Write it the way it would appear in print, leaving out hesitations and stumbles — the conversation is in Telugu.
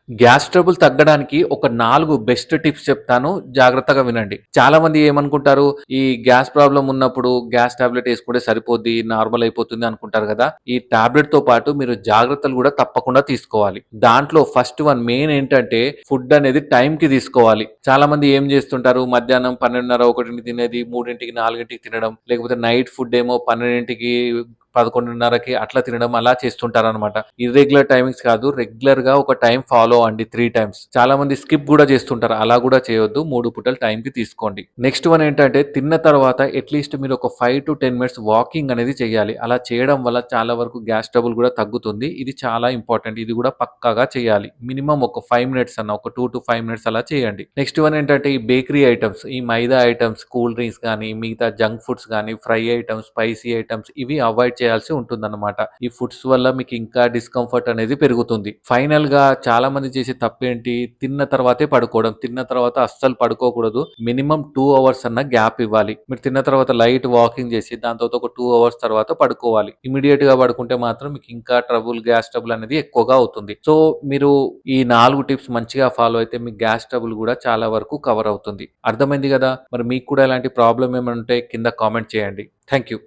గ్యాస్ ట్రబుల్ తగ్గడానికి ఒక 4 బెస్ట్ టిప్స్ చెప్తాను. జాగ్రత్తగా వినండి. చాలా మంది ఏమనుకుంటారు, ఈ గ్యాస్ ప్రాబ్లమ్ ఉన్నప్పుడు గ్యాస్ టాబ్లెట్ యేసుకుంటే సరిపోద్ది, నార్మల్ అయిపోతుంది అనుకుంటారు గదా! ఈ టాబ్లెట్‌తో పాటు మీరు జాగ్రత్తలు గూడా తప్పకుండా తీసుకోవాలి. దాంట్లో ఫస్ట్ వన్ మెయిన్ ఏంటంటే ఫుడ్ అనేది టైంకి తీసుకోవాలి. చాలా మంది ఏం జేస్తుంటారు, మధ్యాహ్నం 12:30, 1కి తినేది 3:00, 4:00కి తినడం, లేకపోతే నైట్ ఫుడ్ ఏమో 12:00కి 11:30కి అట్లా తినడం అలా చేస్తుంటారనమాట. ఇర్రెగ్యులర్ టైమింగ్స్ కాదు. రెగ్యులర్‌గా ఒక టైం ఫాలో అవ్వండి 3 టైమ్స్. చాలా మంది స్కిప్ గూడా చేస్తుంటారు. అలా గూడా చేయొద్దు. 3 పూటలు టైంకి తీసుకోండి. నెక్స్ట్ వన్ ఏంటంటే తిన్న తర్వాత అట్‌లీస్ట్ మీరు ఒక 5-10 మినిట్స్ వాకింగ్ అనేది చేయాలి. అలా చేయడం వల్ల చాలా వరకు గ్యాస్ ట్రబుల్ గూడా తగ్గుతుంది. ఇది చాలా ఇంపార్టెంట్. ఇది గూడా పక్కాగా చేయాలి. మినిమమ్ ఒక 5 మినిట్స్ అన్న ఒక 2-5 మినిట్స్ అలా చేయండి. నెక్స్ట్ వన్ ఏంటంటే ఈ బేకరీ ఐటెమ్స్, ఈ మైదా ఐటెమ్స్, కూల్ డ్రింక్స్ గానీ, మిగతా జంక్ ఫుడ్స్ గానీ, ఫ్రై ఐటెమ్స్, స్పైసీ ఐటెమ్స్ ఇవి అవాయిడ్ చేయాల్సి ఉంటుందన్నమాట. ఈ ఫుడ్స్ వల్ల మీకు ఇంకా డిస్కంఫర్ట్ అనేది పెరుగుతుంది. ఫైనల్‌గా చాలా మంది చేసే తప్పేంటి? తిన్న తర్వాతే పడుకోవడం. తిన్న తర్వాత అస్సలు పడుకోకూడదు. మినిమమ్ 2 అవర్స్ అన్న గ్యాప్ ఇవ్వాలి. మీరు తిన్న తర్వాత లైట్ వాకింగ్ చేసి దాని తర్వాత ఒక 2 అవర్స్ తర్వాత పడుకోవాలి. ఇమ్మీడియేట్‌గా పడుకుంటే మాత్రం మీకు ఇంకా గ్యాస్ ట్రబుల్ అనేది ఎక్కువగా అవుతుంది. సో, మీరు ఈ 4 టిప్స్ మంచిగా ఫాలో అయితే మీ గ్యాస్ ట్రబుల్ గూడా చాలా వరకు కవర్ అవుతుంది. అర్థమైంది గదా! మరి మీకు కూడా ఇలాంటి ప్రాబ్లమ్ ఏమైనా ఉంటే కింద కామెంట్ చేయండి. Thank you.